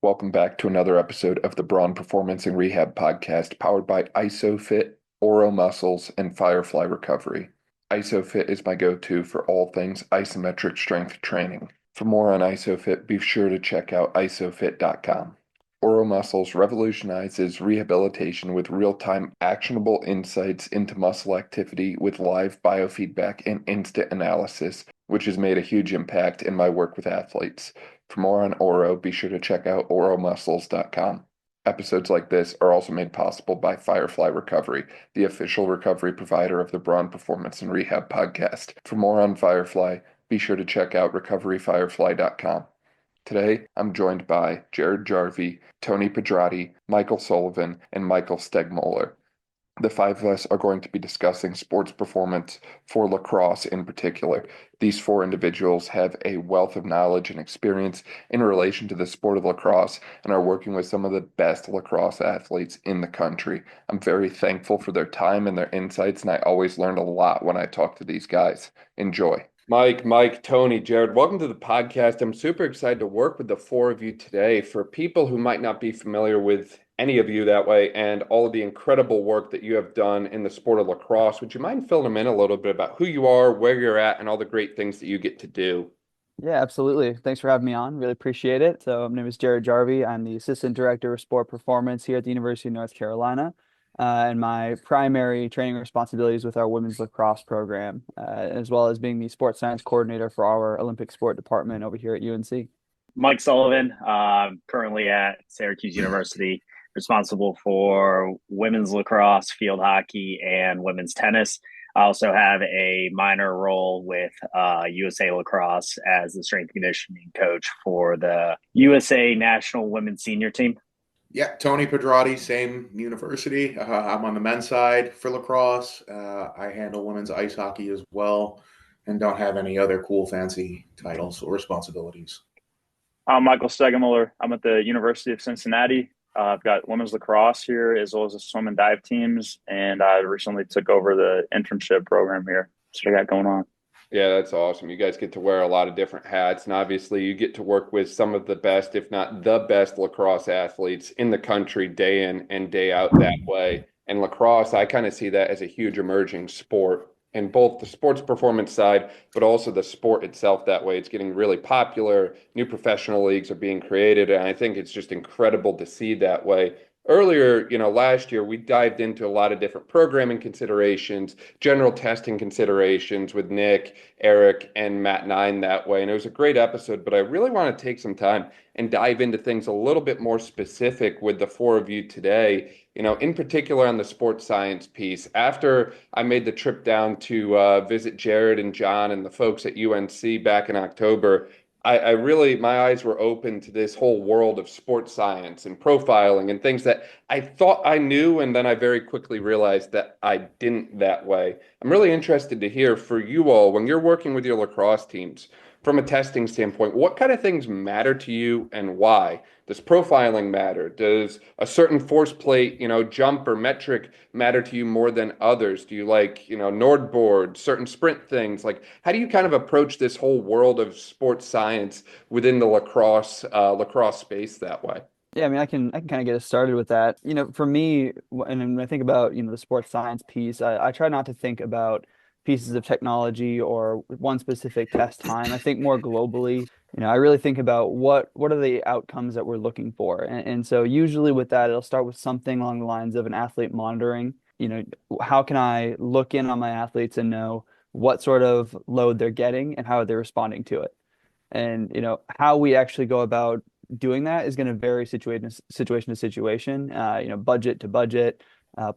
Welcome back to another episode of the Braun Performance and Rehab Podcast, powered by ISOFIT, Oro Muscles, and Firefly Recovery. ISOFIT is my go-to for all things isometric strength training. For more on ISOFIT, be sure to check out isofit.com. Oro Muscles revolutionizes rehabilitation with real-time actionable insights into muscle activity with live biofeedback and instant analysis, which has made a huge impact in my work with athletes. For more on Oro, be sure to check out oromuscles.com. Episodes like this are also made possible by Firefly Recovery, the official recovery provider of the Braun Performance and Rehab Podcast. For more on Firefly, be sure to check out recoveryfirefly.com. Today, I'm joined by Jared Jarvi, Tony Pedrotti, Michael Sullivan, and Michael Stegemoeller. The five of us are going to be discussing sports performance for lacrosse in particular. These four individuals have a wealth of knowledge and experience in relation to the sport of lacrosse and are working with some of the best lacrosse athletes in the country. I'm very thankful for their time and their insights, and I always learned a lot when I talk to these guys. Enjoy. Mike, Tony, Jared, welcome to the podcast. I'm super excited to work with the four of you today. For people who might not be familiar with any of you that way and all of the incredible work that you have done in the sport of lacrosse, would you mind filling them in a little bit about who you are, where you're at, and all the great things that you get to do? Yeah, absolutely. Thanks for having me on. Really appreciate it. So, my name is Jared Jarvi. I'm the Assistant Director of Sport Performance here at the University of North Carolina. And my primary training responsibilities with our women's lacrosse program, as well as being the sports science coordinator for our Olympic sport department over here at UNC. Mike Sullivan, currently at Syracuse University, responsible for women's lacrosse, field hockey, and women's tennis. I also have a minor role with USA Lacrosse as the strength conditioning coach for the USA National Women's Senior Team. Yeah, Tony Pedrotti, same university. I'm on the men's side for lacrosse. I handle women's ice hockey as well and don't have any other cool, fancy titles or responsibilities. I'm Michael Stegemoeller. I'm at the University of Cincinnati. I've got women's lacrosse here as well as the swim and dive teams, and I recently took over the internship program here. So I got going on. Yeah, that's awesome. You guys get to wear a lot of different hats, and obviously you get to work with some of the best, if not the best, lacrosse athletes in the country day in and day out that way. And lacrosse, I kind of see that as a huge emerging sport in both the sports performance side, but also the sport itself that way. It's getting really popular. New professional leagues are being created, and I think it's just incredible to see that way. Earlier, last year, we dived into a lot of different programming considerations, general testing considerations with Nick, Eric, and Matt Nine that way. And it was a great episode, but I really want to take some time and dive into things a little bit more specific with the four of you today, in particular on the sports science piece. After I made the trip down to visit Jared and John and the folks at UNC back in October, I really, my eyes were open to this whole world of sports science and profiling and things that I thought I knew, and then I very quickly realized that I didn't that way. I'm really interested to hear for you all, when you're working with your lacrosse teams, from a testing standpoint, what kind of things matter to you and why? Does profiling matter? Does a certain force plate, jump or metric matter to you more than others? Do you like, Nordboard, certain sprint things? Like, how do you kind of approach this whole world of sports science within the lacrosse space that way? Yeah, I mean, I can kind of get us started with that. For me, and when I think about, the sports science piece, I try not to think about pieces of technology or one specific test time. I think more globally. I really think about what are the outcomes that we're looking for. And so usually with that, it'll start with something along the lines of an athlete monitoring. How can I look in on my athletes and know what sort of load they're getting and how they're responding to it? And, how we actually go about doing that is going to vary situation to situation, budget to budget,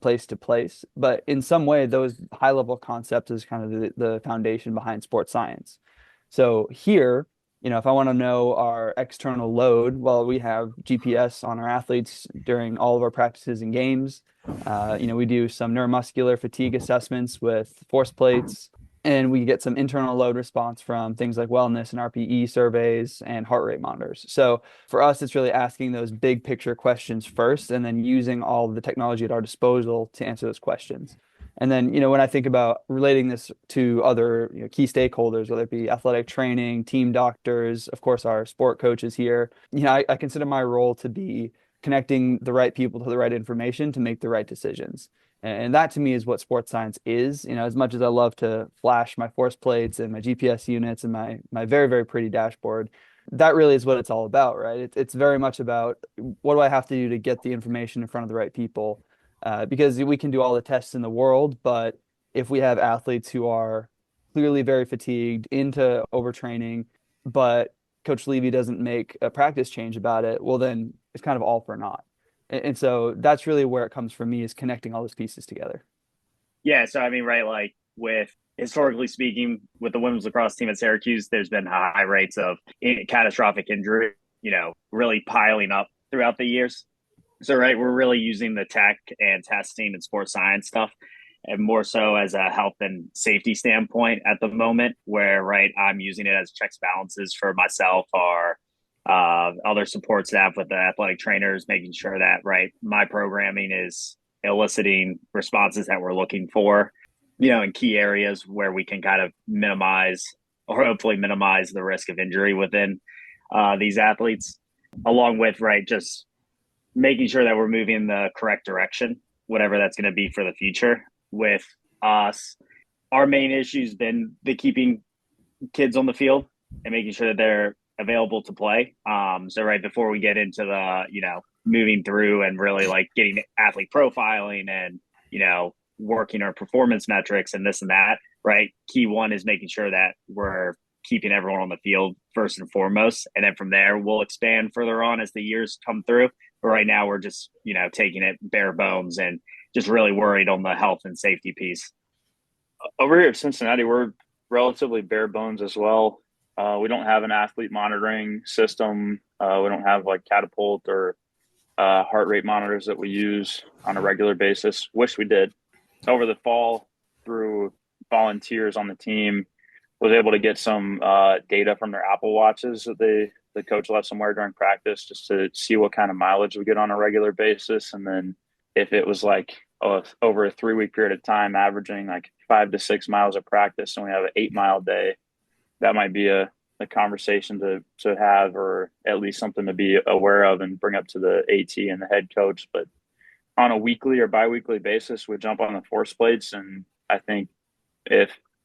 place to place. But in some way, those high level concepts is kind of the foundation behind sports science. So here, if I want to know our external load, well, we have GPS on our athletes during all of our practices and games. We do some neuromuscular fatigue assessments with force plates, and we get some internal load response from things like wellness and RPE surveys and heart rate monitors. So for us, it's really asking those big picture questions first, and then using all of the technology at our disposal to answer those questions. And then, when I think about relating this to other key stakeholders, whether it be athletic training, team doctors, of course, our sport coaches here, I consider my role to be connecting the right people to the right information to make the right decisions. And that to me is what sports science is. As much as I love to flash my force plates and my GPS units and my very, very pretty dashboard, that really is what it's all about, right? It's very much about what do I have to do to get the information in front of the right people, because we can do all the tests in the world, but if we have athletes who are clearly very fatigued, into overtraining, but Coach Levy doesn't make a practice change about it, well, then it's kind of all for naught. And so that's really where it comes from me, is connecting all those pieces together. Yeah. So, I mean, right, like with historically speaking, with the women's lacrosse team at Syracuse, there's been high rates of catastrophic injury, really piling up throughout the years. So, right, we're really using the tech and testing and sports science stuff, and more so as a health and safety standpoint at the moment, where, right, I'm using it as checks balances for myself or other support staff with the athletic trainers, making sure that, right, my programming is eliciting responses that we're looking for, in key areas where we can kind of minimize or hopefully minimize the risk of injury within these athletes, along with, right, just making sure that we're moving in the correct direction, whatever that's going to be for the future. With us, our main issue has been the keeping kids on the field and making sure that they're available to play. So right before we get into the, moving through and really like getting athlete profiling and, working our performance metrics and this and that, right? Key one is making sure that we're keeping everyone on the field first and foremost. And then from there, we'll expand further on as the years come through. But right now we're just, taking it bare bones and just really worried on the health and safety piece. Over here at Cincinnati, we're relatively bare bones as well. We don't have an athlete monitoring system. We don't have like catapult or heart rate monitors that we use on a regular basis. Wish we did. Over the fall, through volunteers on the team, was able to get some data from their Apple Watches that the coach lets them wear during practice, just to see what kind of mileage we get on a regular basis. And then if it was like over a 3-week period of time, averaging like 5 to 6 miles of practice, and we have an 8-mile day, that might be a conversation to have, or at least something to be aware of and bring up to the AT and the head coach. But on a weekly or biweekly basis, we jump on the force plates. And I think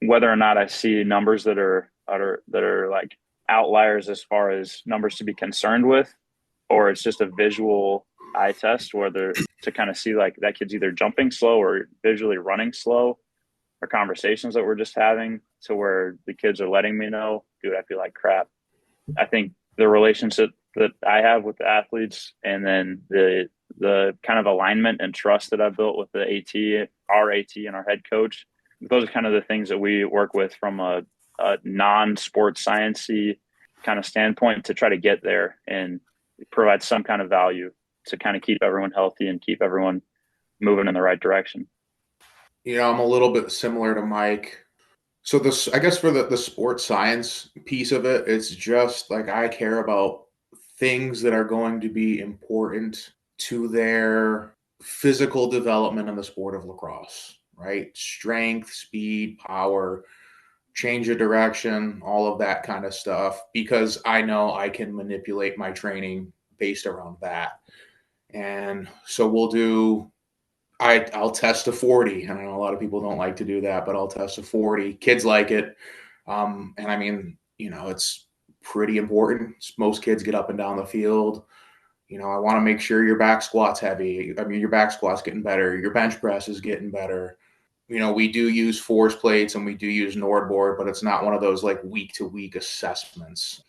whether or not I see numbers that are like outliers as far as numbers to be concerned with, or it's just a visual eye test, whether to kind of see like that kid's either jumping slow or visually running slow, or conversations that we're just having to where the kids are letting me know, dude, I feel like crap. I think the relationship that I have with the athletes, and then the kind of alignment and trust that I've built with the AT, our AT and our head coach, those are kind of the things that we work with from a non-sports sciencey kind of standpoint to try to get there and provide some kind of value to kind of keep everyone healthy and keep everyone moving in the right direction. I'm a little bit similar to Mike. So I guess for the sports science piece of it, it's just like I care about things that are going to be important to their physical development in the sport of lacrosse, right? Strength, speed, power, change of direction, all of that kind of stuff, because I know I can manipulate my training based around that. And so I'll test a 40. And I know a lot of people don't like to do that, but I'll test a 40. Kids like it. And I mean, it's pretty important. Most kids get up and down the field. I want to make sure your back squat's heavy. I mean, your back squat's getting better. Your bench press is getting better. We do use force plates and we do use NordBoard, but it's not one of those like week to week assessments.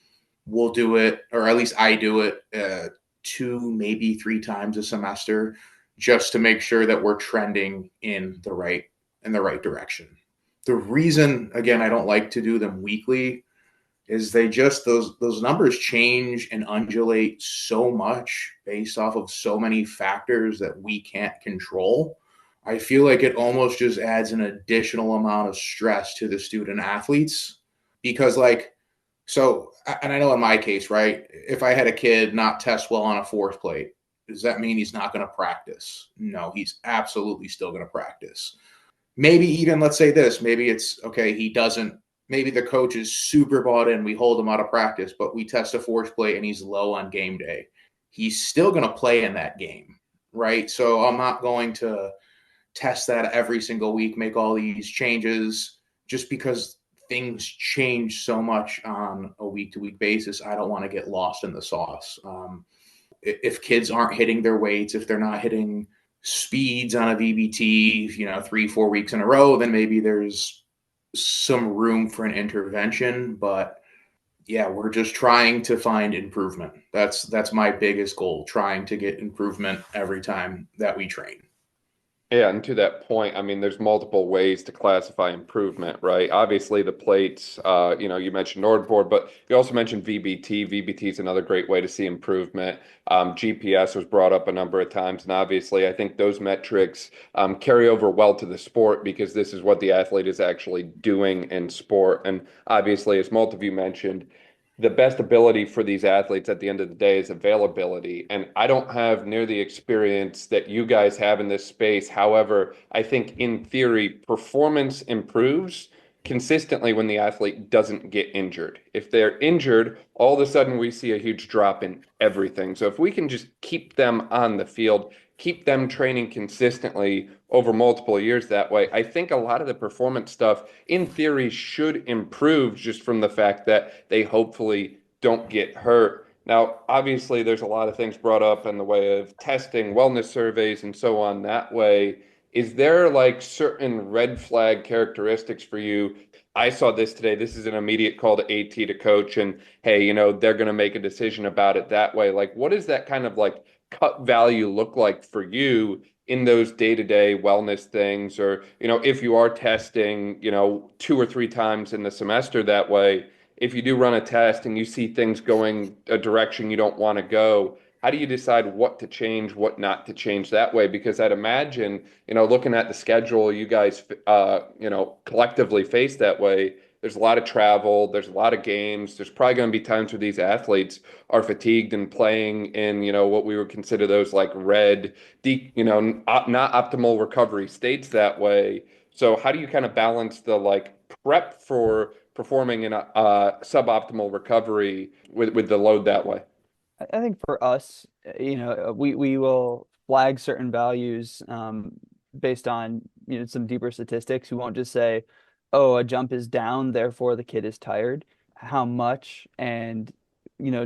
We'll do it, or at least I do it 2, maybe 3 times a semester, just to make sure that we're trending in the right direction. The reason, again, I don't like to do them weekly is those numbers change and undulate so much based off of so many factors that we can't control. I feel like it almost just adds an additional amount of stress to the student athletes, because and I know in my case, right, if I had a kid not test well on a force plate, does that mean he's not going to practice? No, he's absolutely still going to practice. maybe even, let's say this, maybe it's okay, maybe the coach is super bought in, we hold him out of practice, but we test a force plate and he's low on game day. He's still going to play in that game, right? So I'm not going to test that every single week, make all these changes just because things change so much on a week-to-week basis. I don't want to get lost in the sauce. If kids aren't hitting their weights, if they're not hitting speeds on a VBT, 3-4 weeks in a row, then maybe there's some room for an intervention. But yeah, we're just trying to find improvement. That's my biggest goal, trying to get improvement every time that we train. Yeah, and to that point, I mean, there's multiple ways to classify improvement, right? Obviously, the plates, you mentioned NordBoard, but you also mentioned VBT. VBT is another great way to see improvement. GPS was brought up a number of times, and obviously, I think those metrics carry over well to the sport because this is what the athlete is actually doing in sport. And obviously, as most of you mentioned, the best ability for these athletes at the end of the day is availability. And I don't have near the experience that you guys have in this space. However, I think in theory, performance improves consistently when the athlete doesn't get injured. If they're injured, all of a sudden we see a huge drop in everything. So if we can just keep them on the field, keep them training consistently over multiple years that way, I think a lot of the performance stuff in theory should improve just from the fact that they hopefully don't get hurt. Now, obviously, there's a lot of things brought up in the way of testing, wellness surveys, and so on that way. Is there like certain red flag characteristics for you? I saw this today. This is an immediate call to AT to coach, and hey, they're going to make a decision about it that way. Like, what does that kind of like cut value look like for you in those day-to-day wellness things? Or, if you are testing, 2 or 3 times in the semester that way, if you do run a test and you see things going a direction you don't want to go, how do you decide what to change, what not to change that way? Because I'd imagine, looking at the schedule you guys, collectively face that way, there's a lot of travel, there's a lot of games. There's probably going to be times where these athletes are fatigued and playing in, what we would consider those like not optimal recovery states that way. So how do you kind of balance the like prep for performing in a suboptimal recovery with the load that way? I think for us, we will flag certain values based on some deeper statistics. We won't just say, oh, a jump is down, therefore the kid is tired. How much? And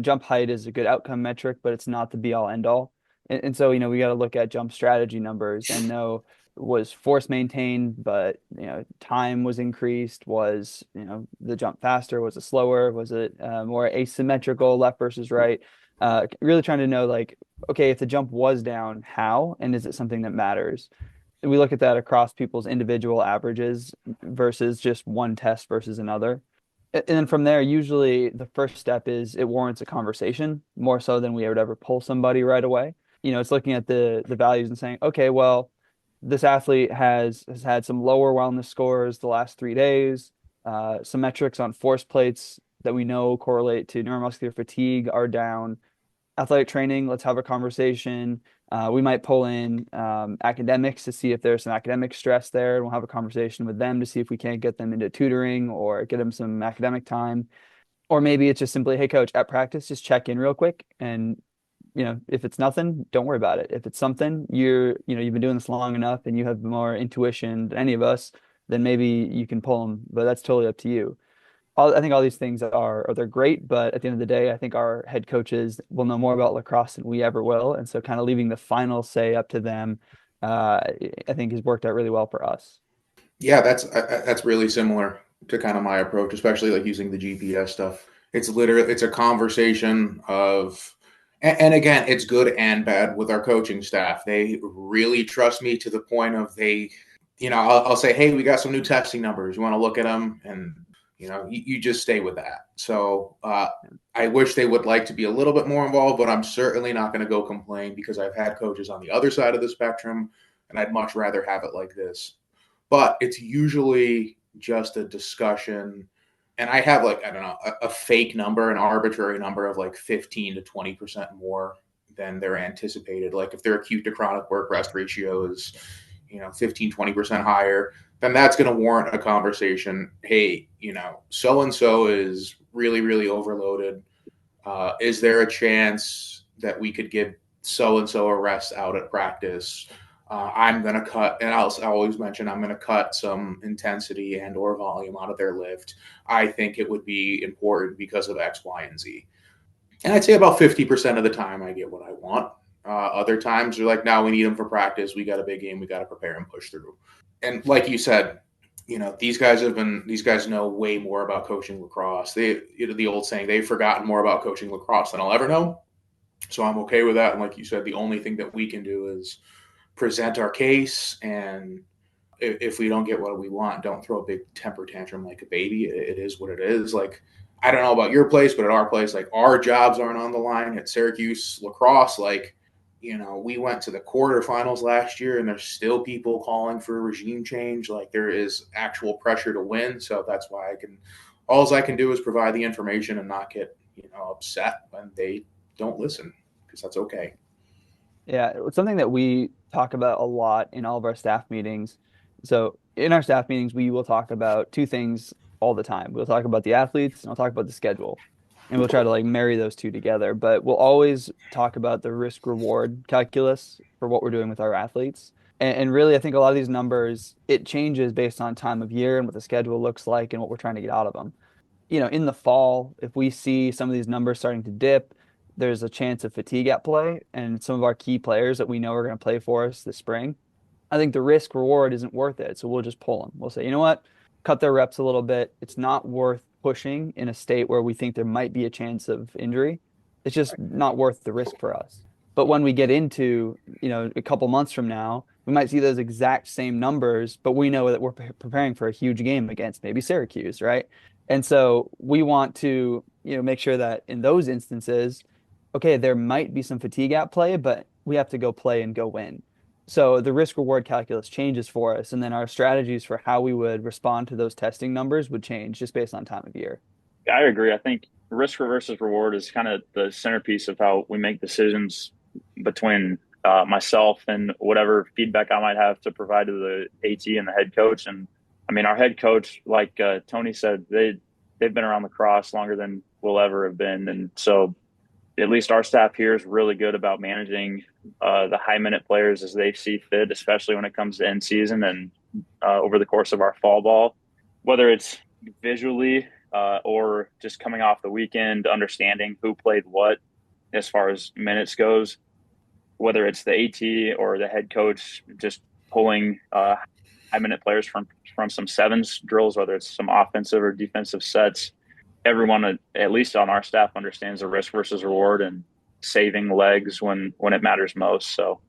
jump height is a good outcome metric, but it's not the be all end all. And so we got to look at jump strategy numbers and know, was force maintained, but time was increased. Was the jump faster? Was it slower? Was it more asymmetrical, left versus right? Really trying to know, like, okay, if the jump was down, how, and is it something that matters? And we look at that across people's individual averages versus just one test versus another. And then from there, usually the first step is it warrants a conversation more so than we would ever pull somebody right away. It's looking at the values and saying, okay, well, this athlete has had some lower wellness scores the last 3 days. Some metrics on force plates that we know correlate to neuromuscular fatigue are down. Athletic training, let's have a conversation. We might pull in academics to see if there's some academic stress there. And we'll have a conversation with them to see if we can't get them into tutoring or get them some academic time. Or maybe it's just simply, hey, coach, at practice, just check in real quick. And, if it's nothing, don't worry about it. If it's something, you've been doing this long enough and you have more intuition than any of us, then maybe you can pull them. But that's totally up to you. I think all these things they're great, but at the end of the day, I think our head coaches will know more about lacrosse than we ever will. And so kind of leaving the final say up to them, I think has worked out really well for us. Yeah, that's really similar to kind of my approach, especially like using the GPS stuff. It's a conversation of, and again, it's good and bad with our coaching staff. They really trust me to the point of I'll say, hey, we got some new testing numbers. You want to look at them? And you just stay with that. So I wish they would like to be a little bit more involved, but I'm certainly not going to go complain because I've had coaches on the other side of the spectrum, and I'd much rather have it like this. But it's usually just a discussion. And I have a fake number, an arbitrary number of like 15 to 20% more than they're anticipated. Like if their acute to chronic work rest ratio is, 15, 20% higher, then that's going to warrant a conversation. Hey, so-and-so is really, really overloaded. Is there a chance that we could give so-and-so a rest out at practice? I'm going to cut, and I always mention I'm going to cut some intensity and or volume out of their lift. I think it would be important because of X, Y, and Z. And I'd say about 50% of the time I get what I want. Other times they're like, no, we need them for practice. We got a big game. We got to prepare and push through. And like you said, these guys know way more about coaching lacrosse. The old saying, they've forgotten more about coaching lacrosse than I'll ever know. So I'm okay with that. And like you said, the only thing that we can do is present our case. And if we don't get what we want, don't throw a big temper tantrum like a baby. It is what it is. Like, I don't know about your place, but at our place, like, our jobs aren't on the line. At Syracuse Lacrosse, like, we went to the quarterfinals last year and there's still people calling for a regime change. Like, there is actual pressure to win. So that's why all I can do is provide the information and not get, upset when they don't listen, because that's okay. Yeah, it's something that we talk about a lot in all of our staff meetings. So in our staff meetings, we will talk about two things all the time. We'll talk about the athletes and we'll talk about the schedule. And we'll try to marry those two together. But we'll always talk about the risk reward calculus for what we're doing with our athletes. And really, I think a lot of these numbers, it changes based on time of year and what the schedule looks like and what we're trying to get out of them. In the fall, if we see some of these numbers starting to dip, there's a chance of fatigue at play, and some of our key players that we know are going to play for us this spring, I think the risk reward isn't worth it. So we'll just pull them. We'll say, you know what, cut their reps a little bit. It's not worth pushing in a state where we think there might be a chance of injury. It's just not worth the risk for us. But when we get into, a couple months from now, we might see those exact same numbers, but we know that we're preparing for a huge game against maybe Syracuse, right? And so we want to, make sure that in those instances, okay, there might be some fatigue at play, but we have to go play and go win. So the risk reward calculus changes for us, and then our strategies for how we would respond to those testing numbers would change just based on time of year. I agree. I think risk versus reward is kind of the centerpiece of how we make decisions between myself and whatever feedback I might have to provide to the AT and the head coach. And I mean, our head coach, like Tony said, they've been around lacrosse longer than we'll ever have been. And so at least our staff here is really good about managing the high minute players as they see fit, especially when it comes to end season and over the course of our fall ball, whether it's visually or just coming off the weekend, understanding who played what as far as minutes goes, whether it's the AT or the head coach, just pulling high minute players from some sevens drills, whether it's some offensive or defensive sets. Everyone, at least on our staff, understands the risk versus reward and saving legs when it matters most. So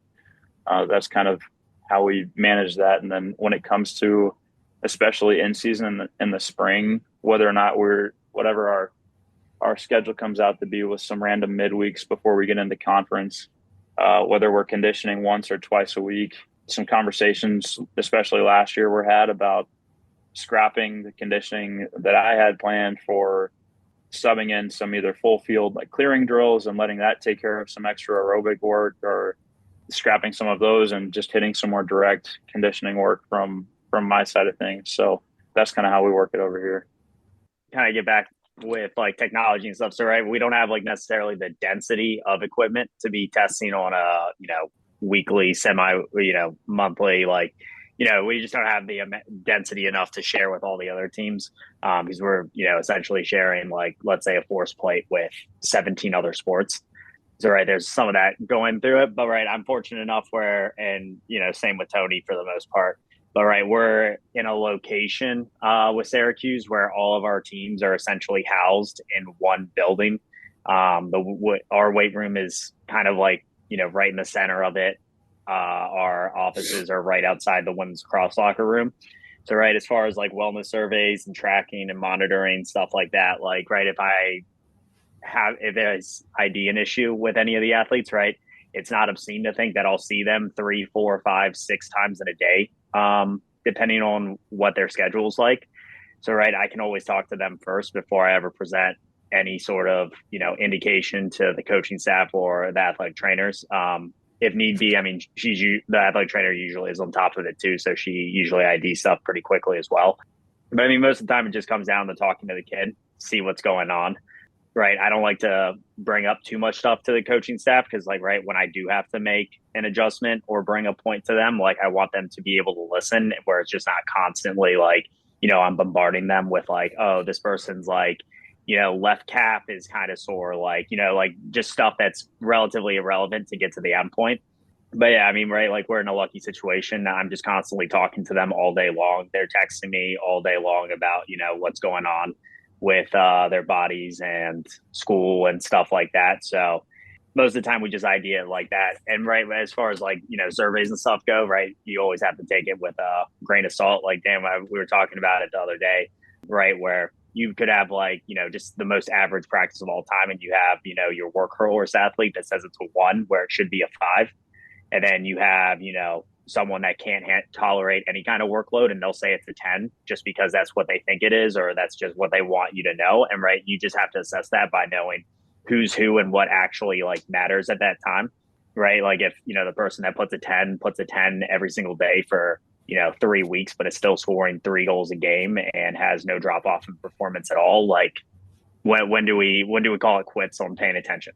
that's kind of how we manage that. And then when it comes to, especially in season in the spring, whether or not whatever our schedule comes out to be with some random midweeks before we get into conference, whether we're conditioning once or twice a week, some conversations, especially last year, were had about scrapping the conditioning that I had planned for subbing in some either full field like clearing drills and letting that take care of some extra aerobic work, or scrapping some of those and just hitting some more direct conditioning work from my side of things. So that's kind of how we work it over here. Kind of get back with technology and stuff. So, right, we don't have necessarily the density of equipment to be testing on a, weekly, monthly, we just don't have the density enough to share with all the other teams because we're, essentially sharing let's say a force plate with 17 other sports. So, right, there's some of that going through it, but right, I'm fortunate enough where, and, same with Tony for the most part, but right, we're in a location with Syracuse where all of our teams are essentially housed in one building. Our weight room is kind of right in the center of it. Our offices are right outside the women's cross locker room. So, right, as far as wellness surveys and tracking and monitoring stuff like that, right, if there's ID an issue with any of the athletes, right, it's not obscene to think that I'll see them 3, 4, 5, 6 times in a day, depending on what their schedule's like. So, right, I can always talk to them first before I ever present any sort of, indication to the coaching staff or the athletic trainers. if need be, I mean, the athletic trainer usually is on top of it too. So she usually ID stuff pretty quickly as well. But I mean, most of the time it just comes down to talking to the kid, see what's going on. Right. I don't like to bring up too much stuff to the coaching staff because, like, right, when I do have to make an adjustment or bring a point to them, like, I want them to be able to listen where it's just not constantly like, I'm bombarding them with like, oh, this person's like, left calf is kind of sore, like, like just stuff that's relatively irrelevant to get to the end point. But yeah, I mean, right, like we're in a lucky situation. I'm just constantly talking to them all day long. They're texting me all day long about, what's going on with their bodies and school and stuff like that. So most of the time we just idea it like that. And right, as far as like, surveys and stuff go, right, you always have to take it with a grain of salt. Like, damn, we were talking about it the other day, right, where you could have like, just the most average practice of all time. And you have, your workhorse athlete that says it's a 1 where it should be a 5. And then you have, someone that can't tolerate any kind of workload and they'll say it's a 10 just because that's what they think it is, or that's just what they want you to know. And right, you just have to assess that by knowing who's who and what actually like matters at that time. Right. Like if, the person that puts a 10 every single day for, 3 weeks, but is still scoring 3 goals a game and has no drop off in performance at all. Like when do we call it quits on paying attention?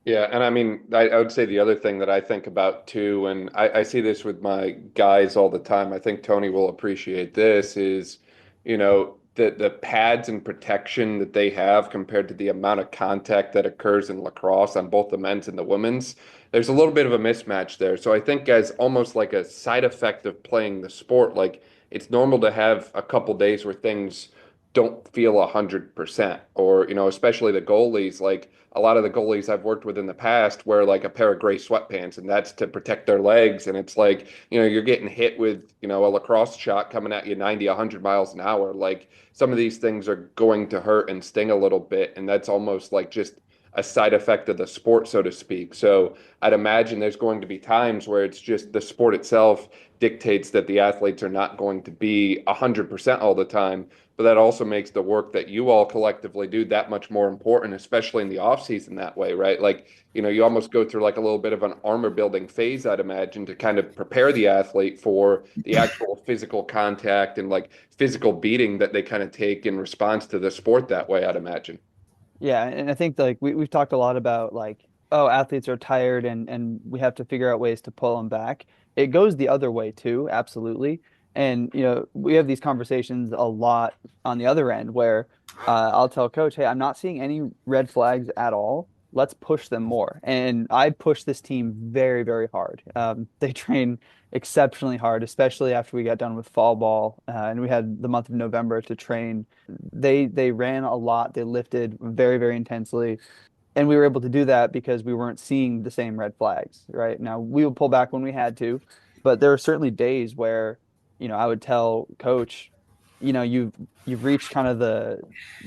Yeah, and I mean, I would say the other thing that I think about too, and I see this with my guys all the time, I think Tony will appreciate this, is, the pads and protection that they have compared to the amount of contact that occurs in lacrosse on both the men's and the women's. There's a little bit of a mismatch there. So I think as almost like a side effect of playing the sport, like it's normal to have a couple days where things don't feel 100%, or especially the goalies. Like a lot of the goalies I've worked with in the past wear like a pair of gray sweatpants, and that's to protect their legs. And it's like, you're getting hit with a lacrosse shot coming at you 90, 100 miles an hour. Like some of these things are going to hurt and sting a little bit, and that's almost like just a side effect of the sport, so to speak. So I'd imagine there's going to be times where it's just the sport itself dictates that the athletes are not going to be 100% all the time. But that also makes the work that you all collectively do that much more important, especially in the off season that way, right? Like, you almost go through like a little bit of an armor building phase, I'd imagine, to kind of prepare the athlete for the actual physical contact and like physical beating that they kind of take in response to the sport that way, I'd imagine. Yeah, and I think like we've talked a lot about like, oh, athletes are tired and we have to figure out ways to pull them back. It goes the other way too, absolutely. And we have these conversations a lot on the other end where I'll tell coach, hey, I'm not seeing any red flags at all. Let's push them more. And I push this team very, very hard. They train exceptionally hard, especially after we got done with fall ball, and we had the month of November to train. They ran a lot. They lifted very, very intensely. And we were able to do that because we weren't seeing the same red flags, right? Now, we would pull back when we had to, but there are certainly days where, I would tell coach, you've reached kind of the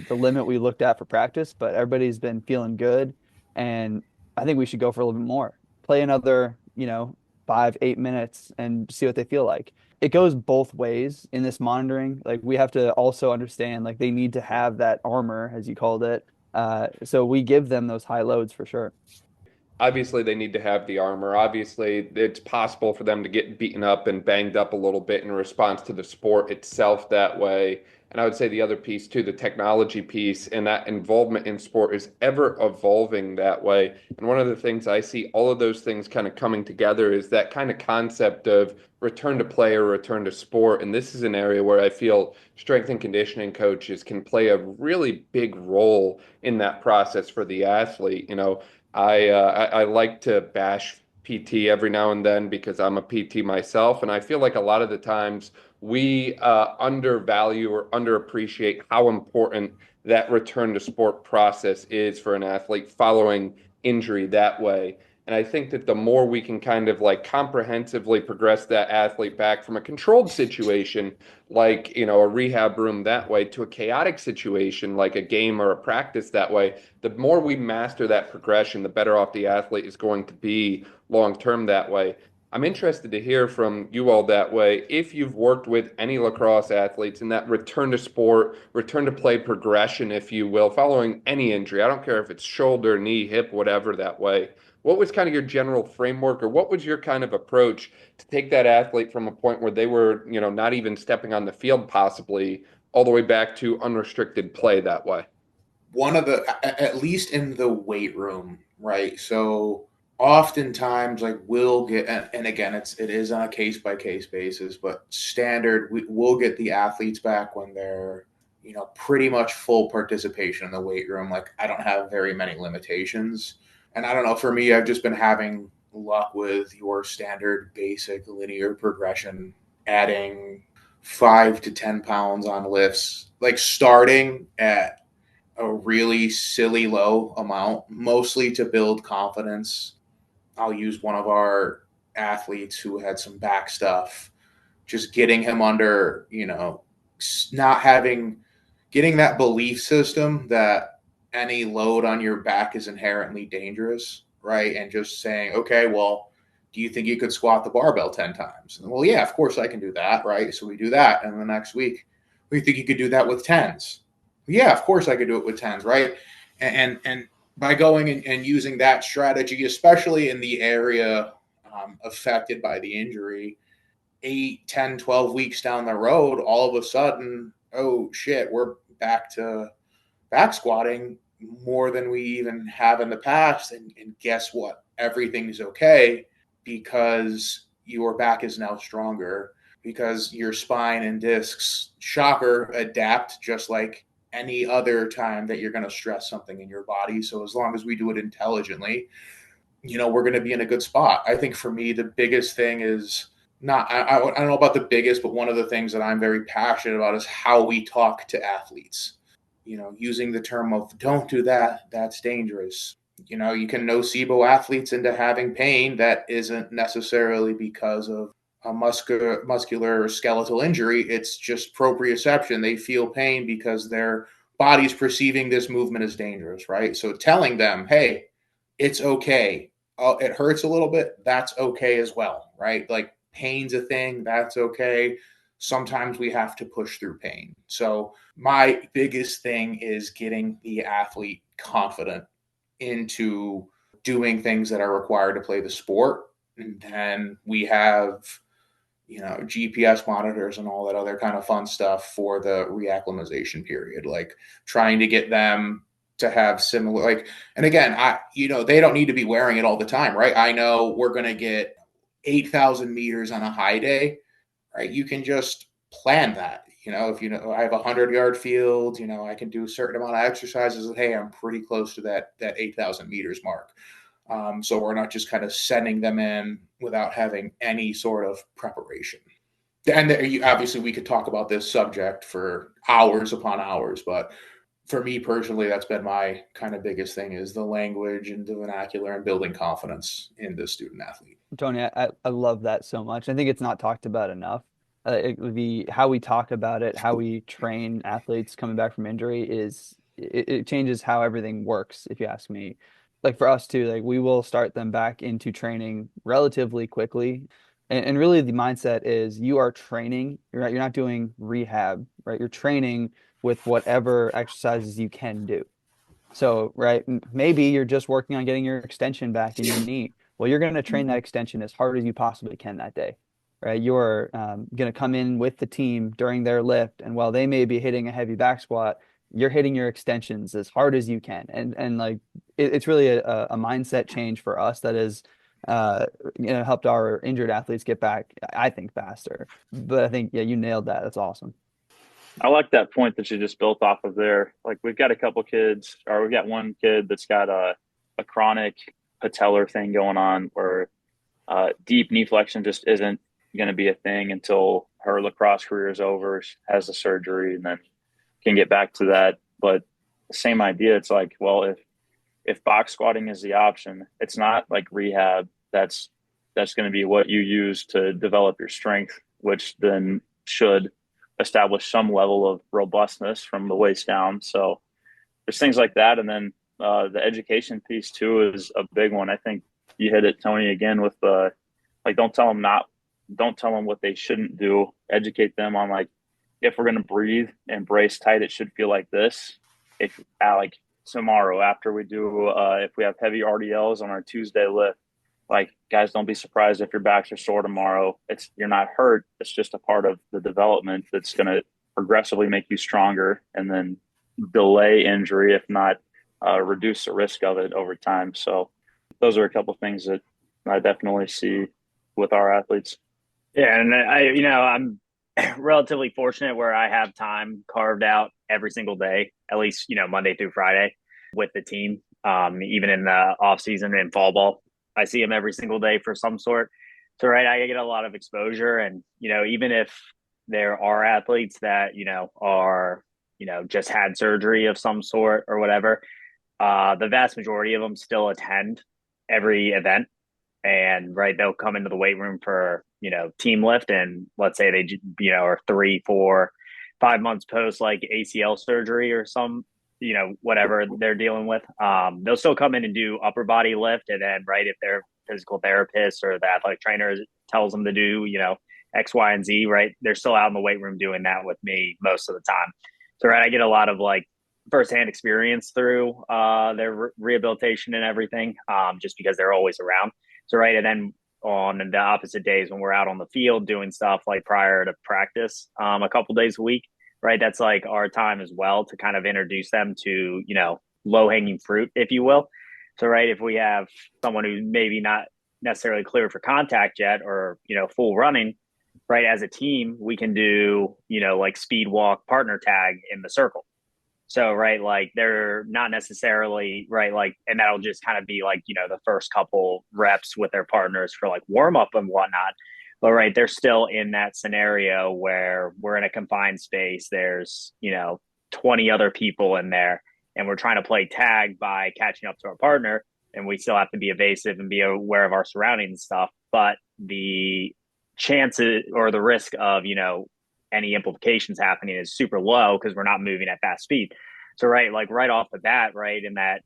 limit we looked at for practice, but everybody's been feeling good. And I think we should go for a little bit more. Play another, 5-8 minutes and see what they feel like. It goes both ways in this monitoring. Like we have to also understand like they need to have that armor, as you called it. So we give them those high loads for sure. Obviously, they need to have the armor. Obviously, it's possible for them to get beaten up and banged up a little bit in response to the sport itself that way. And I would say the other piece too, the technology piece and that involvement in sport is ever evolving that way. And one of the things I see all of those things kind of coming together is that kind of concept of return to play or return to sport. And this is an area where I feel strength and conditioning coaches can play a really big role in that process for the athlete. I like to bash PT every now and then because I'm a PT myself, and I feel like a lot of the times we undervalue or underappreciate how important that return to sport process is for an athlete following injury that way. And I think that the more we can kind of like comprehensively progress that athlete back from a controlled situation, like, a rehab room that way, to a chaotic situation, like a game or a practice that way, the more we master that progression, the better off the athlete is going to be long term that way. I'm interested to hear from you all that way. If you've worked with any lacrosse athletes in that return to sport, return to play progression, if you will, following any injury, I don't care if it's shoulder, knee, hip, whatever that way. what was kind of your general framework, or what was your kind of approach to take that athlete from a point where they were, not even stepping on the field possibly, all the way back to unrestricted play that way? One of the, at least in the weight room, right? So oftentimes, like, we'll get, and again, it is on a case by case basis, but standard, we'll get the athletes back when they're, pretty much full participation in the weight room. Like, I don't have very many limitations. And I don't know, for me, I've just been having luck with your standard basic linear progression, adding 5 to 10 pounds on lifts, like starting at a really silly low amount, mostly to build confidence. I'll use one of our athletes who had some back stuff, just getting him under, not getting that belief system that any load on your back is inherently dangerous, right? And just saying, okay, well, do you think you could squat the barbell 10 times? And, well, yeah, of course I can do that, right? So we do that. And the next week, we think you could do that with 10s. Yeah, of course I could do it with 10s, right? And by going and using that strategy, especially in the area affected by the injury, 8, 10, 12 weeks down the road, all of a sudden, oh shit, we're back to back squatting more than we even have in the past. And guess what? Everything's okay because your back is now stronger, because your spine and discs, shocker, adapt just like any other time that you're going to stress something in your body. So as long as we do it intelligently, we're going to be in a good spot. I think for me, the biggest thing is I don't know about the biggest, but one of the things that I'm very passionate about is how we talk to athletes, using the term of don't do that. That's dangerous. You can nocebo athletes into having pain that isn't necessarily because of a muscular or skeletal injury. It's just proprioception. They feel pain because their body's perceiving this movement as dangerous, right? So telling them, hey, it's okay. It hurts a little bit. That's okay as well, right? Like, pain's a thing. That's okay. Sometimes we have to push through pain. So my biggest thing is getting the athlete confident into doing things that are required to play the sport. And then we have, GPS monitors and all that other kind of fun stuff for the reacclimatization period, like trying to get them to have similar, like, and again, they don't need to be wearing it all the time, right? I know we're going to get 8,000 meters on a high day, right? You can just plan that. If I have a 100-yard field, I can do a certain amount of exercises. Hey, I'm pretty close to that 8,000 meters mark. So we're not just kind of sending them in without having any sort of preparation. And obviously we could talk about this subject for hours upon hours, but for me personally, that's been my kind of biggest thing, is the language and the vernacular and building confidence in the student athlete. Tony, I love that so much. I think it's not talked about enough. How we talk about it, how we train athletes coming back from injury it changes how everything works, if you ask me. Like for us too, like we will start them back into training relatively quickly. And really the mindset is you are training, right? You're not doing rehab, right? You're training with whatever exercises you can do. So, right, maybe you're just working on getting your extension back in your knee. Well, you're going to train that extension as hard as you possibly can that day, right? You're going to come in with the team during their lift, and while they may be hitting a heavy back squat, you're hitting your extensions as hard as you can. And like it's really a mindset change for us that is helped our injured athletes get back, I think, faster. But I think, yeah, you nailed that. That's awesome. I like that point that you just built off of there. Like we've got a couple kids, or we've got one kid that's got a chronic patellar thing going on where deep knee flexion just isn't going to be a thing until her lacrosse career is over, she has the surgery, and then can get back to that. But the same idea, it's like, well, if box squatting is the option, it's not like rehab. That's going to be what you use to develop your strength, which then should establish some level of robustness from the waist down. So there's things like that. And then the education piece too is a big one. I think you hit it, Tony, again with don't tell them what they shouldn't do. Educate them on, like, if we're going to breathe and brace tight, it should feel like this. If tomorrow after we do, if we have heavy RDLs on our Tuesday lift, like, guys, don't be surprised if your backs are sore tomorrow. You're not hurt. It's just a part of the development that's going to progressively make you stronger and then delay injury, if not reduce the risk of it over time. So those are a couple of things that I definitely see with our athletes. Yeah, and I'm relatively fortunate where I have time carved out every single day, at least, Monday through Friday with the team. Even in the off season and fall ball, I see them every single day for some sort. So, right, I get a lot of exposure. And, even if there are athletes that, are, just had surgery of some sort or whatever, the vast majority of them still attend every event. And right, they'll come into the weight room for, team lift. And let's say they, are 3, 4, 5 months post like ACL surgery or some, whatever they're dealing with. They'll still come in and do upper body lift. And then, right, if their physical therapist or the athletic trainer tells them to do, X, Y, and Z, right, they're still out in the weight room doing that with me most of the time. So, right, I get a lot of like firsthand experience through their rehabilitation and everything, just because they're always around. So, right, and then on the opposite days when we're out on the field doing stuff like prior to practice, a couple days a week, right, that's like our time as well to kind of introduce them to, low hanging fruit, if you will. So, right, if we have someone who's maybe not necessarily clear for contact yet or, full running, right, as a team, we can do, like speed walk partner tag in the circle. So, right, like they're not necessarily, right, like, and that'll just kind of be like, the first couple reps with their partners for like warm up and whatnot. But, right, they're still in that scenario where we're in a confined space. There's, 20 other people in there and we're trying to play tag by catching up to our partner. And we still have to be evasive and be aware of our surroundings and stuff. But the chances or the risk of, any implications happening is super low because we're not moving at fast speed. So, right, like right off the bat, right, in that,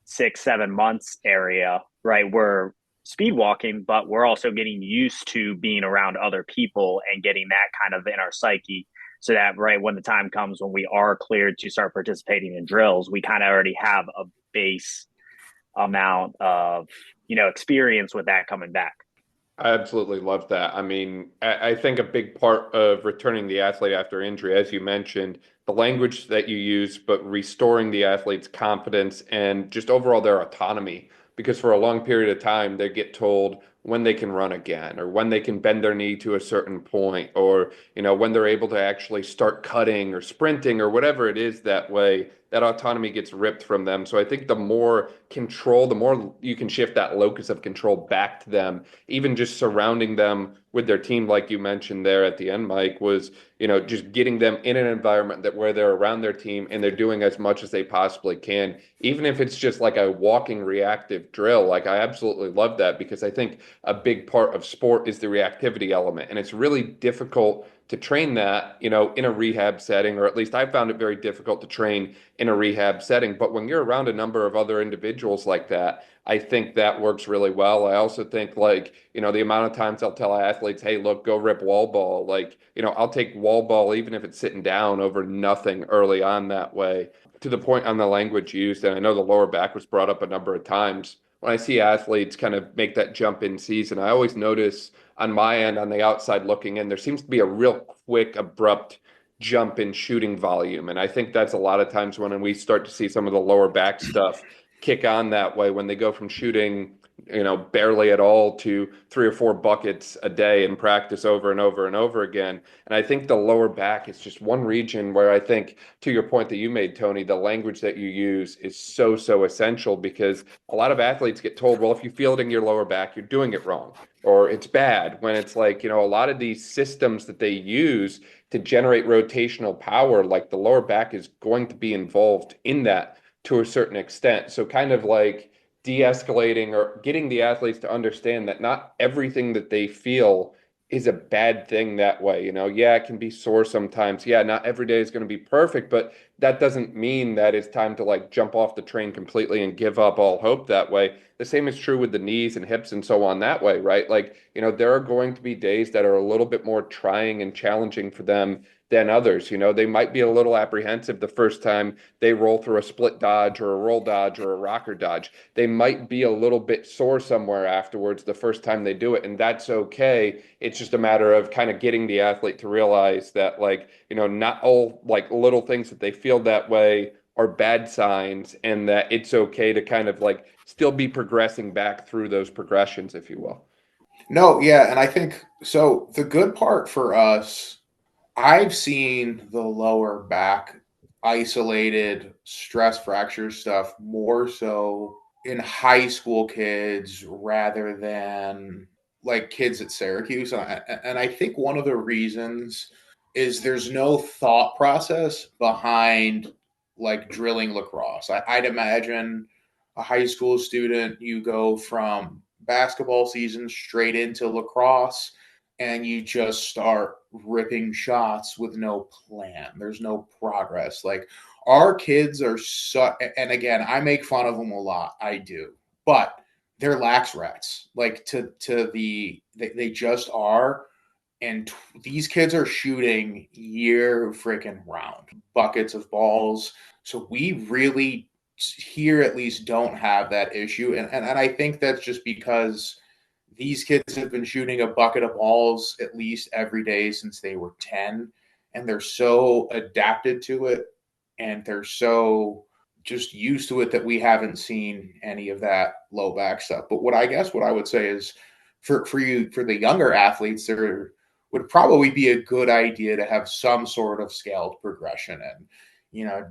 6, 7 months area, right, we're speed walking, but we're also getting used to being around other people and getting that kind of in our psyche so that, right, when the time comes when we are cleared to start participating in drills, we kind of already have a base amount of, experience with that coming back. I absolutely love that. I mean, I think a big part of returning the athlete after injury, as you mentioned, the language that you use, but restoring the athlete's confidence and just overall their autonomy. Because for a long period of time, they get told when they can run again or when they can bend their knee to a certain point or, when they're able to actually start cutting or sprinting or whatever it is that way, that autonomy gets ripped from them. So I think the more control, the more you can shift that locus of control back to them, even just surrounding them with their team, like you mentioned there at the end, Mike, was, just getting them in an environment that where they're around their team and they're doing as much as they possibly can, even if it's just like a walking reactive drill. Like I absolutely love that because I think a big part of sport is the reactivity element. And it's really difficult to train that, in a rehab setting, or at least I found it very difficult to train in a rehab setting. But when you're around a number of other individuals like that, I think that works really well. I also think like, the amount of times I'll tell athletes, hey, look, go rip wall ball. Like, I'll take wall ball, even if it's sitting down over nothing early on that way. To the point on the language used, and I know the lower back was brought up a number of times. When I see athletes kind of make that jump in season, I always notice on my end, on the outside looking in, there seems to be a real quick, abrupt jump in shooting volume. And I think that's a lot of times when we start to see some of the lower back stuff kick on that way when they go from shooting, barely at all to 3 or 4 buckets a day in practice over and over and over again. And I think the lower back is just one region where I think, to your point that you made, Tony, the language that you use is so, so essential because a lot of athletes get told, well, if you feel it in your lower back, you're doing it wrong or it's bad, when it's like, a lot of these systems that they use to generate rotational power, like the lower back is going to be involved in that to a certain extent. So kind of like de-escalating or getting the athletes to understand that not everything that they feel is a bad thing that way. Yeah, it can be sore sometimes. Yeah, not every day is going to be perfect, but that doesn't mean that it's time to like jump off the train completely and give up all hope that way. The same is true with the knees and hips and so on that way, right? Like, there are going to be days that are a little bit more trying and challenging for them than others. They might be a little apprehensive the first time they roll through a split dodge or a roll dodge or a rocker dodge. They might be a little bit sore somewhere afterwards the first time they do it, and that's okay. It's just a matter of kind of getting the athlete to realize that, not all little things that they feel that way are bad signs, and that it's okay to kind of still be progressing back through those progressions, if you will. No, yeah, and I think so. The good part for us, I've seen the lower back isolated stress fracture stuff more so in high school kids rather than kids at Syracuse. And I think one of the reasons is there's no thought process behind drilling lacrosse. I'd imagine a high school student, you go from basketball season straight into lacrosse and you just start ripping shots with no plan. There's no progress. Our kids are and again, I make fun of them a lot. I do, but they're lax rats. They just are. And these kids are shooting year freaking round buckets of balls. So we really here at least don't have that issue. And I think that's just because these kids have been shooting a bucket of balls at least every day since they were 10. And they're so adapted to it. And they're so just used to it that we haven't seen any of that low back stuff. But what I would say is for the younger athletes, there would probably be a good idea to have some sort of scaled progression. And,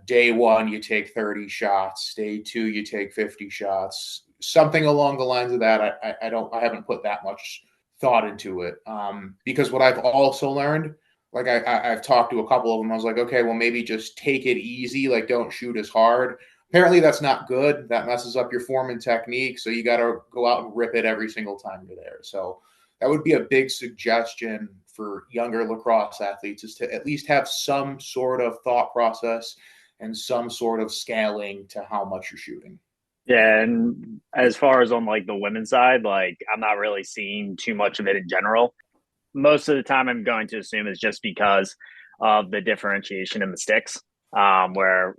day 1, you take 30 shots, day 2, you take 50 shots, something along the lines of that. I haven't put that much thought into it. Because what I've also learned, I've talked to a couple of them. I was like, okay, well, maybe just take it easy. Don't shoot as hard. Apparently that's not good. That messes up your form and technique. So you got to go out and rip it every single time you're there. So that would be a big suggestion for younger lacrosse athletes, is to at least have some sort of thought process and some sort of scaling to how much you're shooting. Yeah, and as far as on the women's side, I'm not really seeing too much of it in general. Most of the time I'm going to assume is just because of the differentiation in the sticks, where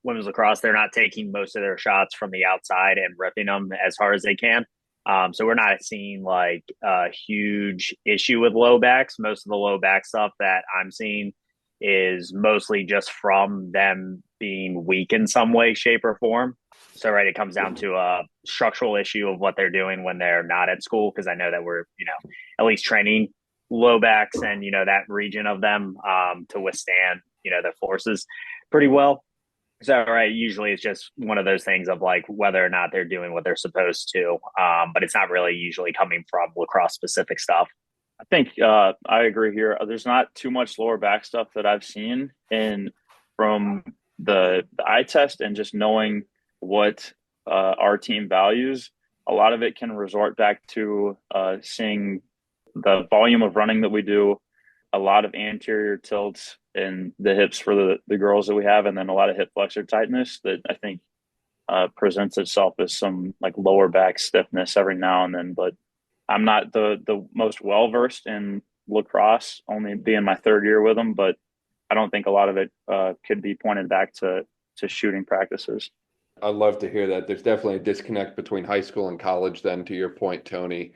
women's lacrosse, they're not taking most of their shots from the outside and ripping them as hard as they can. So we're not seeing a huge issue with low backs. Most of the low back stuff that I'm seeing is mostly just from them being weak in some way, shape, or form. So, it comes down to a structural issue of what they're doing when they're not at school, because I know that we're, at least training low backs and, that region of them to withstand, the forces pretty well. So, usually it's just one of those things of whether or not they're doing what they're supposed to, but it's not really usually coming from lacrosse specific stuff. I think I agree here. There's not too much lower back stuff that I've seen from the eye test, and just knowing what our team values. A lot of it can resort back to seeing the volume of running that we do, a lot of anterior tilts in the hips for the girls that we have, and then a lot of hip flexor tightness that I think presents itself as some lower back stiffness every now and then. But I'm not the most well-versed in lacrosse, only being my 3rd year with them, but I don't think a lot of it could be pointed back to shooting practices. I love to hear that. There's definitely a disconnect between high school and college then, to your point, Tony.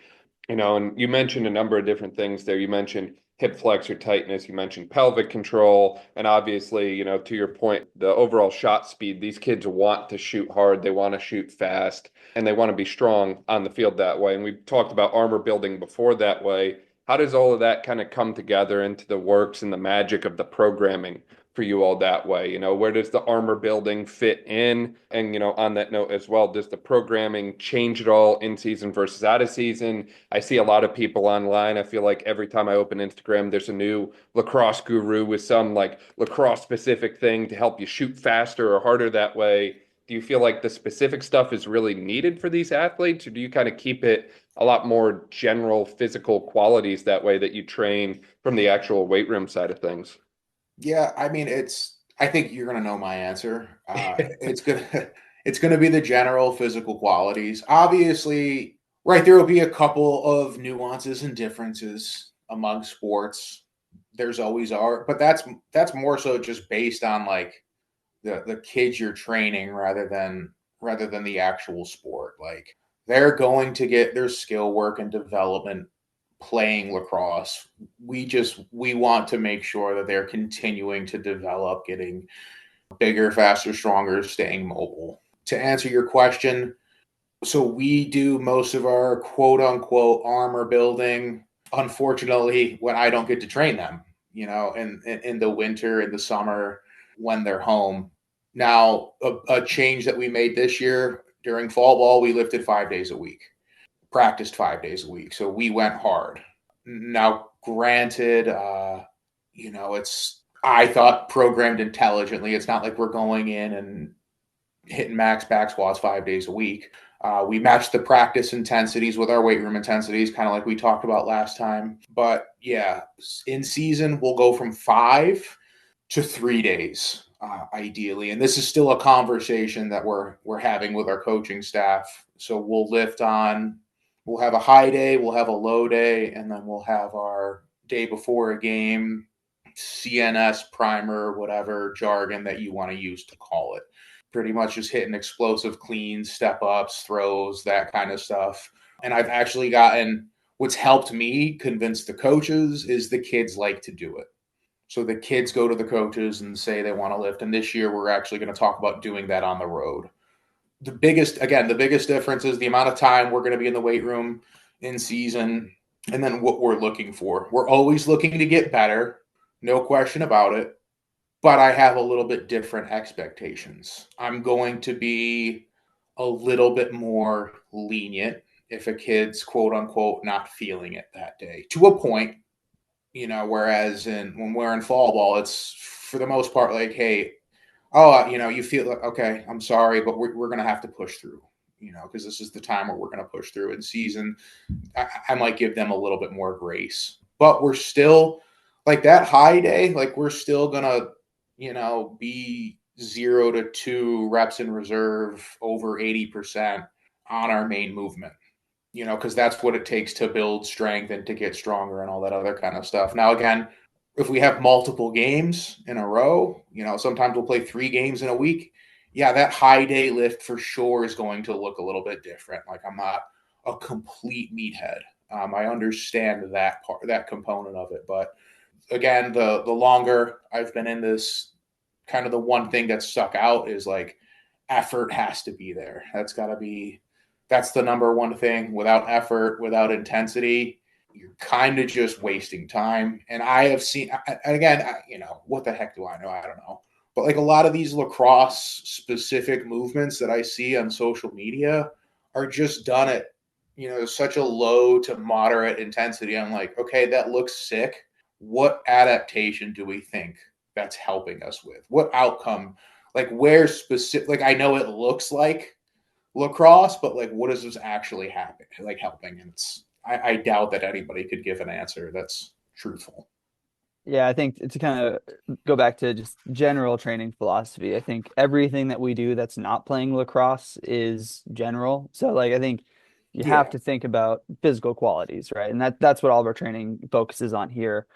And you mentioned a number of different things there. You mentioned hip flexor tightness, you mentioned pelvic control, and obviously, to your point, the overall shot speed. These kids want to shoot hard, they want to shoot fast, and they want to be strong on the field that way. And we've talked about armor building before that way. How does all of that kind of come together into the works and the magic of the programming for you all that way? Where does the armor building fit in? And, on that note as well, does the programming change at all in season versus out of season? I see a lot of people online. I feel like every time I open Instagram, there's a new lacrosse guru with some lacrosse specific thing to help you shoot faster or harder that way. Do you feel like the specific stuff is really needed for these athletes, or do you kind of keep it a lot more general physical qualities that way that you train from the actual weight room side of things? Yeah, I mean, I think you're going to know my answer. It's going to be the general physical qualities. Obviously, there will be a couple of nuances and differences among sports. there's always are, but that's more so just based on like the kids you're training rather than the actual sport. Like they're going to get their skill work and development playing lacrosse. We want to make sure that they're continuing to develop, getting bigger, faster, stronger, staying mobile. To answer your question, so we do most of our quote unquote armor building, unfortunately, when I don't get to train them, in the winter, in the summer, when they're home. Now, a change that we made this year during fall ball, we lifted 5 days a week, practiced 5 days a week. So we went hard. Now, granted, it's, I thought, programmed intelligently. It's not like we're going in and hitting max back squats 5 days a week. We matched the practice intensities with our weight room intensities, kind of like we talked about last time. But yeah, in season, we'll go from 5 to 3 days, ideally. And this is still a conversation that we're having with our coaching staff. So we'll have a high day, we'll have a low day, and then we'll have our day before a game, CNS primer, whatever jargon that you want to use to call it. Pretty much just hitting explosive cleans, step ups, throws, that kind of stuff. And I've actually what's helped me convince the coaches is the kids like to do it. So the kids go to the coaches and say they want to lift. And this year we're actually going to talk about doing that on the road. The biggest difference is the amount of time we're going to be in the weight room in season, and then what we're looking for. We're always looking to get better, no question about it. But I have a little bit different expectations. I'm going to be a little bit more lenient if a kid's quote unquote not feeling it that day, to a point, whereas when we're in fall ball, it's for the most part like, hey, you feel like, okay, I'm sorry, but we're going to have to push through, because this is the time where we're going to push through. In season, I might give them a little bit more grace, but we're still like that high day, like we're still going to, be 0 to 2 reps in reserve over 80% on our main movement, because that's what it takes to build strength and to get stronger and all that other kind of stuff. Now, again, if we have multiple games in a row, sometimes we'll play 3 games in a week. Yeah, that high day lift for sure is going to look a little bit different. Like I'm not a complete meathead. I understand that part, that component of it. But again, the longer I've been in this, kind of the one thing that stuck out is like effort has to be there. That's the number one thing. Without effort, without intensity, you're kind of just wasting time. And I have seen, and again, what the heck do I know? I don't know. But like a lot of these lacrosse specific movements that I see on social media are just done at, such a low to moderate intensity. I'm like, okay, that looks sick. What adaptation do we think that's helping us with? What outcome? Like where specific? Like I know it looks like lacrosse, but like what is this actually happening? Like helping? And I doubt that anybody could give an answer that's truthful. Yeah, I think to kind of go back to just general training philosophy, I think everything that we do that's not playing lacrosse is general. So like I think you have to think about physical qualities, right? And that's what all of our training focuses on here.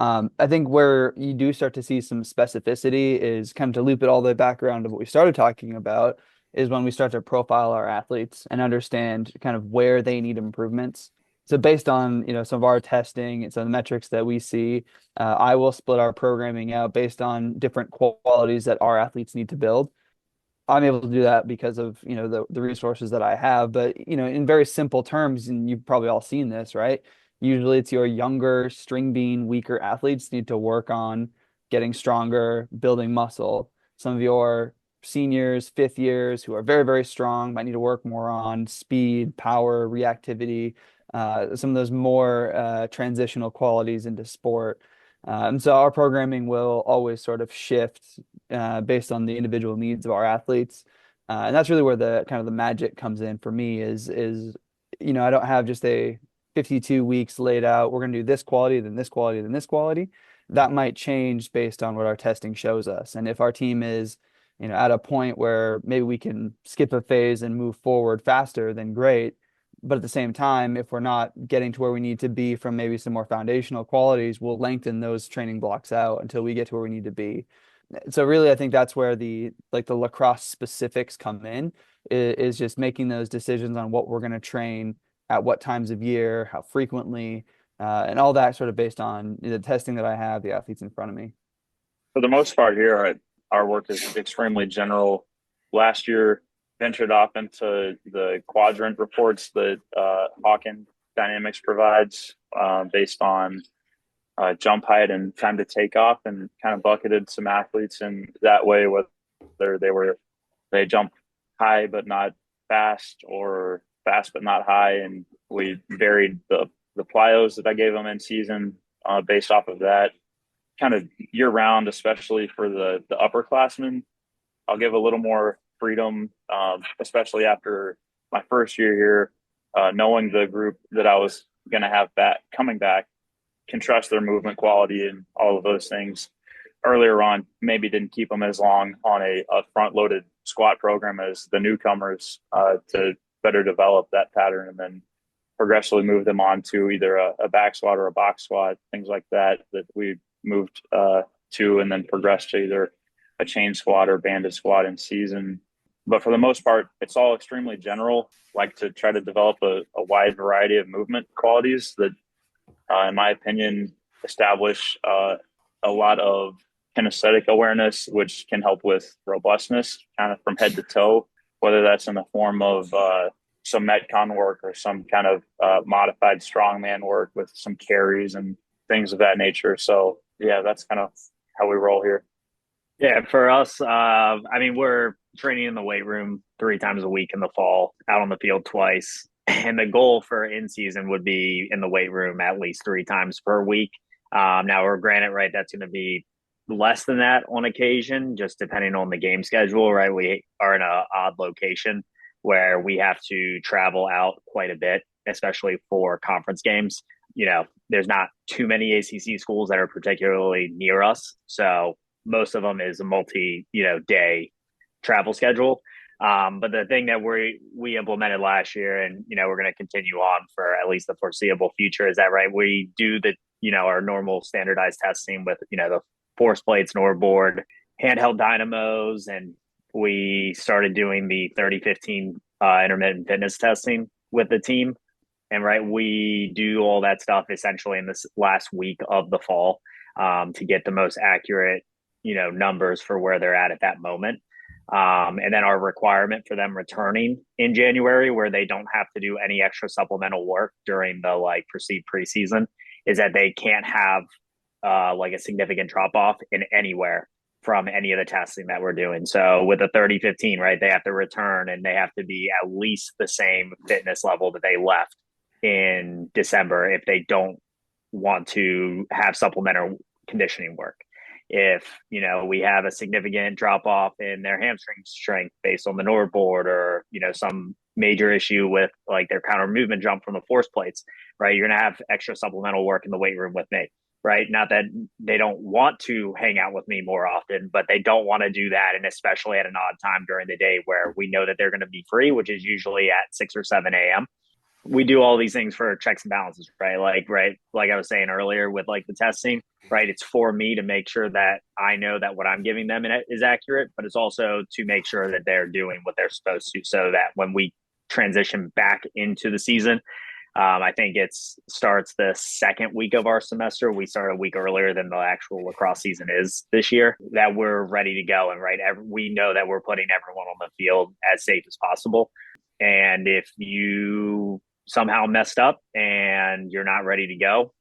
I think where you do start to see some specificity is kind of to loop it all the way back around to what we started talking about is when we start to profile our athletes and understand kind of where they need improvements. So based on, some of our testing and some of the metrics that we see, I will split our programming out based on different qualities that our athletes need to build. I'm able to do that because of, the resources that I have, but, in very simple terms, and you've probably all seen this, right? Usually it's your younger string bean, weaker athletes need to work on getting stronger, building muscle. Some of your seniors, fifth years who are very, very strong might need to work more on speed, power, reactivity, some of those more transitional qualities into sport. And so our programming will always sort of shift based on the individual needs of our athletes. And that's really where the kind of the magic comes in for me is I don't have just a 52 weeks laid out. We're going to do this quality, then this quality, then this quality. That might change based on what our testing shows us. And if our team is, at a point where maybe we can skip a phase and move forward faster, then great. But at the same time, if we're not getting to where we need to be from maybe some more foundational qualities, we'll lengthen those training blocks out until we get to where we need to be. So really, I think that's where the lacrosse specifics come in, is just making those decisions on what we're going to train at what times of year, how frequently, and all that sort of based on the testing that I have, the athletes in front of me. For the most part here, our work is extremely general. Last year, ventured off into the quadrant reports that Hawken Dynamics provides based on jump height and time to take off, and kind of bucketed some athletes in that way, whether they jump high but not fast, or fast but not high. And we varied the plyos that I gave them in season based off of that. Kind of year round, especially for the upperclassmen, I'll give a little more freedom, especially after my first year here, knowing the group that I was going to have coming back can trust their movement quality and all of those things. Earlier on, maybe didn't keep them as long on a front-loaded squat program as the newcomers to better develop that pattern, and then progressively move them on to either a back squat or a box squat, things like that we moved to, and then progressed to either a chain squat or banded squat in season. But for the most part, it's all extremely general. Like to try to develop a wide variety of movement qualities that, in my opinion, establish a lot of kinesthetic awareness, which can help with robustness kind of from head to toe, whether that's in the form of some Metcon work or some kind of modified strongman work with some carries and things of that nature. So yeah, that's kind of how we roll here. Yeah, for us, we're training in the weight room 3 times a week in the fall, out on the field twice. And the goal for in season would be in the weight room at least 3 times per week. Now, we're granted, right, that's going to be less than that on occasion, just depending on the game schedule, right? We are in an odd location where we have to travel out quite a bit, especially for conference games. There's not too many ACC schools that are particularly near us. So most of them is a day travel schedule. But the thing that we implemented last year, and, we're going to continue on for at least the foreseeable future, is that, right, we do our normal standardized testing with, the force plates, MoboBoard, handheld dynamos, and we started doing the 30-15 intermittent fitness testing with the team. And right, we do all that stuff essentially in this last week of the fall to get the most accurate, numbers for where they're at that moment. And then our requirement for them returning in January, where they don't have to do any extra supplemental work during the perceived preseason, is that they can't have a significant drop off in anywhere from any of the testing that we're doing. So with the 30-15, right, they have to return and they have to be at least the same fitness level that they left in December if they don't want to have supplemental conditioning work. If, we have a significant drop off in their hamstring strength based on the MoboBoard, or, some major issue with their counter movement jump from the force plates, right, you're going to have extra supplemental work in the weight room with me. Right. Not that they don't want to hang out with me more often, but they don't want to do that. And especially at an odd time during the day where we know that they're going to be free, which is usually at 6 or 7 a.m. We do all these things for checks and balances, right? Like I was saying earlier with the testing, right? It's for me to make sure that I know that what I'm giving them is accurate, but it's also to make sure that they're doing what they're supposed to, so that when we transition back into the season, I think it starts the second week of our semester. We start a week earlier than the actual lacrosse season is this year, that we're ready to go. And right, we know that we're putting everyone on the field as safe as possible. And if you somehow messed up and you're not ready to go,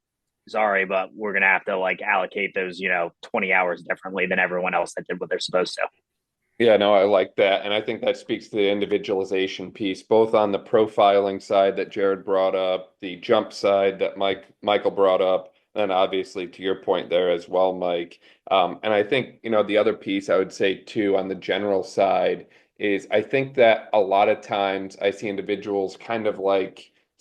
sorry, but we're going to have to allocate those, 20 hours differently than everyone else that did what they're supposed to. Yeah, no, I like that. And I think that speaks to the individualization piece, both on the profiling side that Jared brought up, the jump side that Michael brought up, and obviously to your point there as well, Mike. And I think, the other piece I would say too, on the general side, is I think that a lot of times I see individuals kind of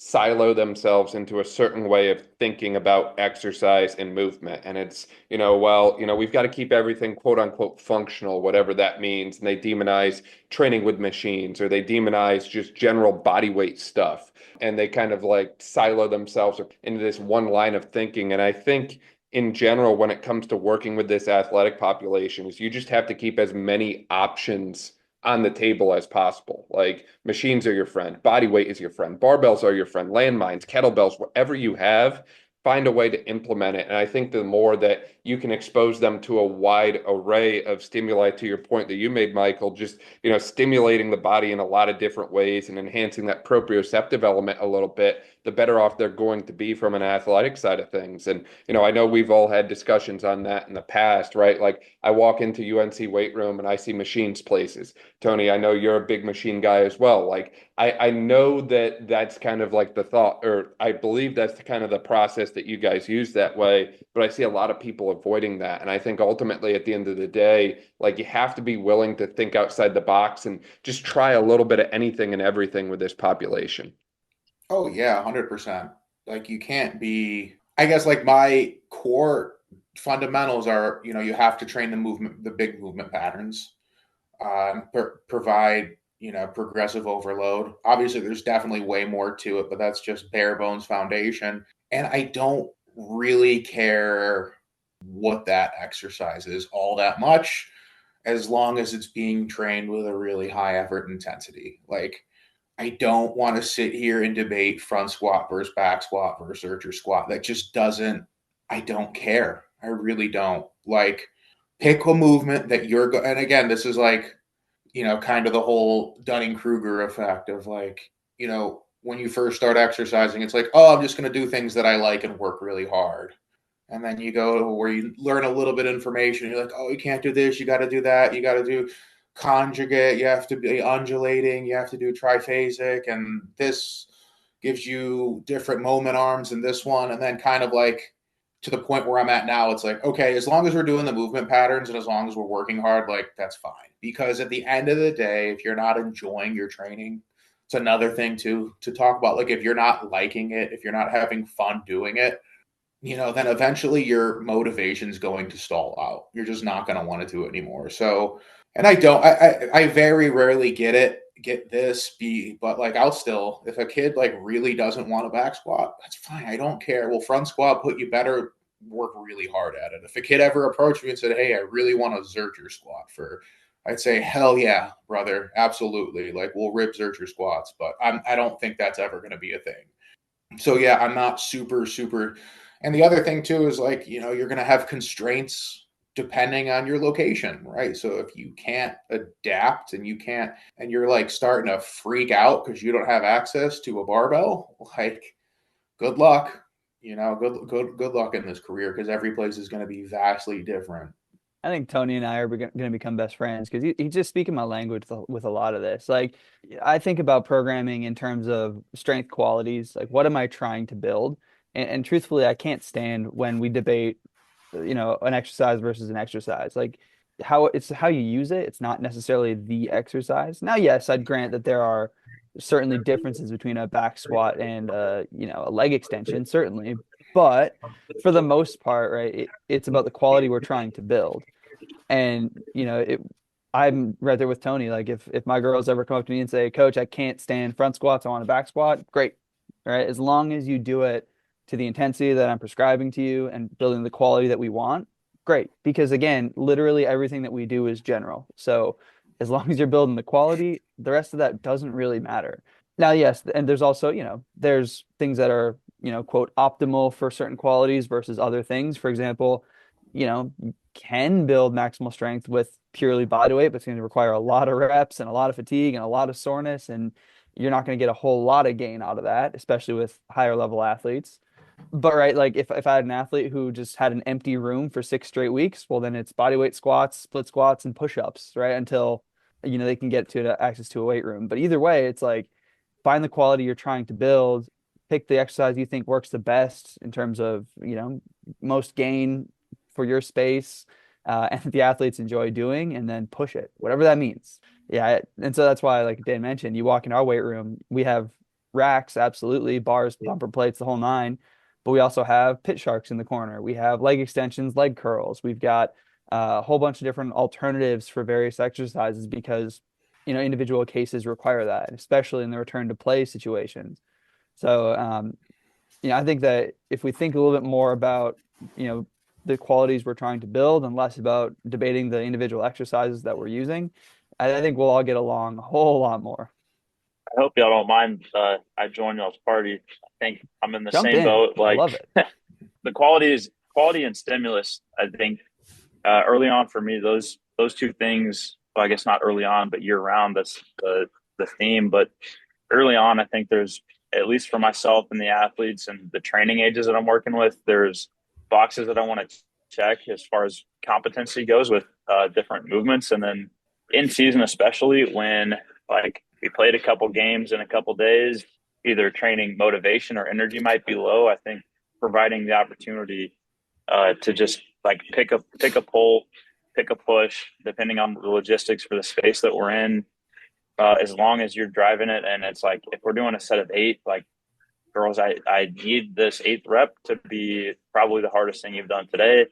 silo themselves into a certain way of thinking about exercise and movement. And it's, we've got to keep everything quote unquote functional, whatever that means. And they demonize training with machines, or they demonize just general body weight stuff. And they kind of like silo themselves into this one line of thinking. And I think in general, when it comes to working with this athletic population, is you just have to keep as many options on the table as possible. Like machines are your friend, body weight is your friend, barbells are your friend, landmines, kettlebells, whatever you have, find a way to implement it. And I think the more that you can expose them to a wide array of stimuli, to your point that you made, Michael, just, stimulating the body in a lot of different ways and enhancing that proprioceptive element a little bit, the better off they're going to be from an athletic side of things. And, I know we've all had discussions on that in the past, right? Like I walk into UNC weight room and I see machines places. Tony, I know you're a big machine guy as well. Like I know that that's kind of like the thought, or I believe that's kind of the process that you guys use that way, but I see a lot of people avoiding that. And I think ultimately at the end of the day, like you have to be willing to think outside the box and just try a little bit of anything and everything with this population. Oh yeah, 100%. Like you can't be, I guess like my core fundamentals are, you have to train the big movement patterns, provide, progressive overload. Obviously there's definitely way more to it, but that's just bare bones foundation. And I don't really care what that exercise is all that much, as long as it's being trained with a really high effort intensity. Like I don't want to sit here and debate front squat versus back squat versus archer squat. That just doesn't, I don't care. I really don't. Like pick a movement that you're and again, this is like, kind of the whole Dunning-Kruger effect of like, when you first start exercising, it's like, oh, I'm just going to do things that I like and work really hard. And then you go to where you learn a little bit of information. You're like, oh, you can't do this. You got to do that. You got to do conjugate. You have to be undulating. You have to do triphasic. And this gives you different moment arms in this one. And then kind of like to the point where I'm at now, it's like, okay, as long as we're doing the movement patterns and as long as we're working hard, like that's fine. Because at the end of the day, if you're not enjoying your training, it's another thing to talk about. Like if you're not liking it, if you're not having fun doing it, then eventually your motivation is going to stall out. You're just not going to want to do it anymore. So, and I very rarely get this, but like I'll still, if a kid like really doesn't want a back squat, that's fine. I don't care. Well, front squat, you better work really hard at it. If a kid ever approached me and said, hey, I really want a Zercher squat I'd say, hell yeah, brother. Absolutely. Like we'll rip Zercher squats, but I don't think that's ever going to be a thing. So yeah, I'm not super. And the other thing too is like, you're going to have constraints depending on your location, right? So if you can't adapt and you're like starting to freak out because you don't have access to a barbell, like good luck, good luck in this career, because every place is going to be vastly different. I think Tony and I are going to become best friends because he's just speaking my language with a lot of this. Like, I think about programming in terms of strength qualities. Like, what am I trying to build? And truthfully, I can't stand when we debate, an exercise versus an exercise. Like, it's how you use it. It's not necessarily the exercise. Now, yes, I'd grant that there are certainly differences between a back squat and a leg extension, certainly. But for the most part, right, it's about the quality we're trying to build. And, I'm right there with Tony. Like if my girls ever come up to me and say, Coach, I can't stand front squats, I want a back squat, great. All right. As long as you do it to the intensity that I'm prescribing to you and building the quality that we want, great. Because again, literally everything that we do is general. So as long as you're building the quality, the rest of that doesn't really matter. Now, yes, and there's also, there's things that are, quote, optimal for certain qualities versus other things. For example, you can build maximal strength with purely body weight, but it's going to require a lot of reps and a lot of fatigue and a lot of soreness. And you're not going to get a whole lot of gain out of that, especially with higher level athletes. But right, like if I had an athlete who just had an empty room for 6 straight weeks, well, then it's body weight squats, split squats, and push-ups, right? Until, they can get to access to a weight room. But either way, it's like find the quality you're trying to build, pick the exercise you think works the best in terms of, most gain for your space, and the athletes enjoy doing, and then push it, whatever that means. Yeah. And so that's why, like Dan mentioned, you walk in our weight room, we have racks, absolutely, bars, bumper plates, the whole nine. But we also have pit sharks in the corner. We have leg extensions, leg curls. We've got a whole bunch of different alternatives for various exercises because, individual cases require that, especially in the return to play situations. So, I think that if we think a little bit more about, the qualities we're trying to build and less about debating the individual exercises that we're using, I think we'll all get along a whole lot more. I hope y'all don't mind. I joined y'all's party. I think I'm in the Jump same in. boat. I love it. The quality and stimulus. I think early on for me, those two things. Well, I guess not early on, but year round. That's the theme. But early on, I think there's, at least for myself and the athletes and the training ages that I'm working with, there's boxes that I want to check as far as competency goes with different movements, and then in season, especially when like we played a couple games in a couple days, either training motivation or energy might be low. I think providing the opportunity to just like pick a pull, pick a push, depending on the logistics for the space that we're in. As long as you're driving it, and it's like if we're doing a set of 8, like girls, I need this 8th rep to be probably the hardest thing you've done today.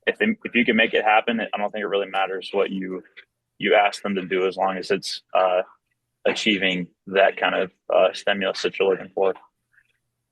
If you can make it happen, I don't think it really matters what you ask them to do, as long as it's achieving that kind of stimulus that you're looking for.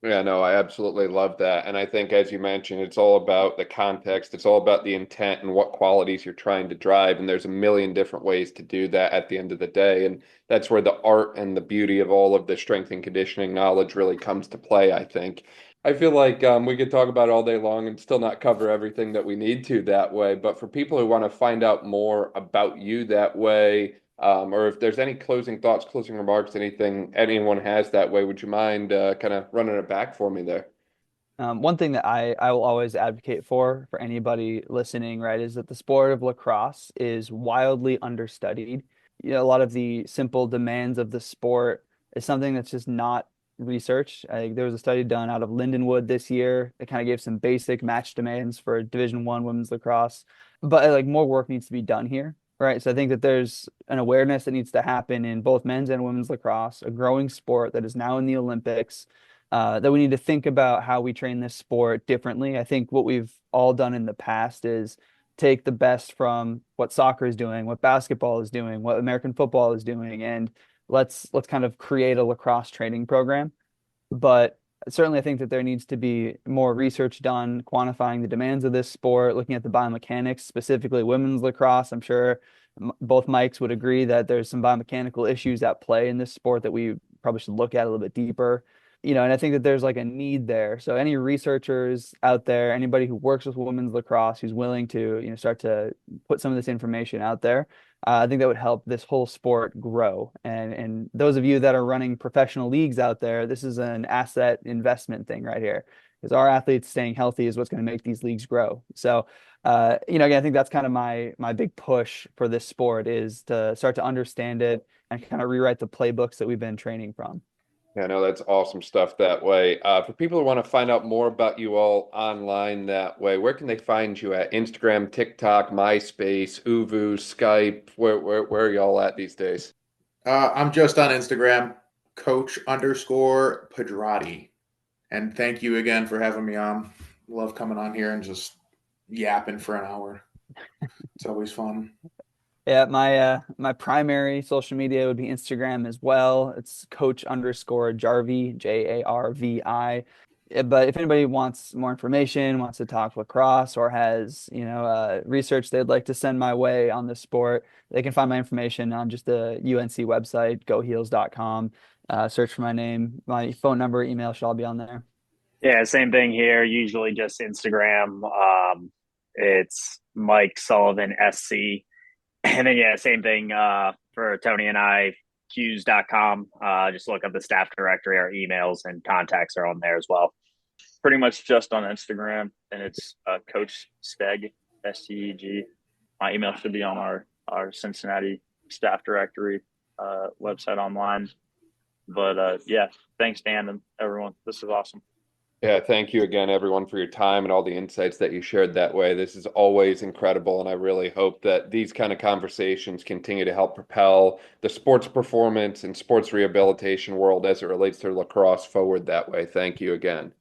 Yeah, no, I absolutely love that. And I think, as you mentioned, it's all about the context. It's all about the intent and what qualities you're trying to drive. And there's a million different ways to do that at the end of the day. And that's where the art and the beauty of all of the strength and conditioning knowledge really comes to play, I think. I feel like we could talk about it all day long and still not cover everything that we need to that way. But for people who want to find out more about you that way, or if there's any closing thoughts, closing remarks, anything anyone has that way, would you mind kind of running it back for me there? One thing that I will always advocate for anybody listening, right, is that the sport of lacrosse is wildly understudied. A lot of the simple demands of the sport is something that's just not researched. I think there was a study done out of Lindenwood this year that kind of gave some basic match demands for Division I women's lacrosse, but like more work needs to be done here. Right. So I think that there's an awareness that needs to happen in both men's and women's lacrosse, a growing sport that is now in the Olympics, that we need to think about how we train this sport differently. I think what we've all done in the past is take the best from what soccer is doing, what basketball is doing, what American football is doing, and let's kind of create a lacrosse training program. But certainly, I think that there needs to be more research done quantifying the demands of this sport, looking at the biomechanics, specifically women's lacrosse. I'm sure both Mikes would agree that there's some biomechanical issues at play in this sport that we probably should look at a little bit deeper. And I think that there's like a need there. So any researchers out there, anybody who works with women's lacrosse, who's willing to, start to put some of this information out there, I think that would help this whole sport grow. And those of you that are running professional leagues out there, this is an asset investment thing right here, because our athletes staying healthy is what's going to make these leagues grow. So, again, I think that's kind of my big push for this sport, is to start to understand it and kind of rewrite the playbooks that we've been training from. Yeah, no, that's awesome stuff that way. For people who want to find out more about you all online that way, where can they find you at? Instagram, TikTok, MySpace, Uvu, Skype? Where are y'all at these days? I'm just on Instagram, Coach_Pedrotti. And thank you again for having me on. Love coming on here and just yapping for an hour. It's always fun. Yeah, my primary social media would be Instagram as well. It's Coach_Jarvi, Jarvi. But if anybody wants more information, wants to talk lacrosse, or has research they'd like to send my way on this sport, they can find my information on just the UNC website, goheels.com. Search for my name, my phone number, email should all be on there. Yeah, same thing here. Usually just Instagram. It's Mike Sullivan SC. And then, yeah, same thing for Tony and I, Qs.com. Just look up the staff directory. Our emails and contacts are on there as well. Pretty much just on Instagram, and it's Coach Steg, STEG. My email should be on our Cincinnati staff directory website online. But, yeah, thanks, Dan, and everyone. This is awesome. Yeah, thank you again, everyone, for your time and all the insights that you shared that way. This is always incredible, and I really hope that these kind of conversations continue to help propel the sports performance and sports rehabilitation world as it relates to lacrosse forward that way. Thank you again.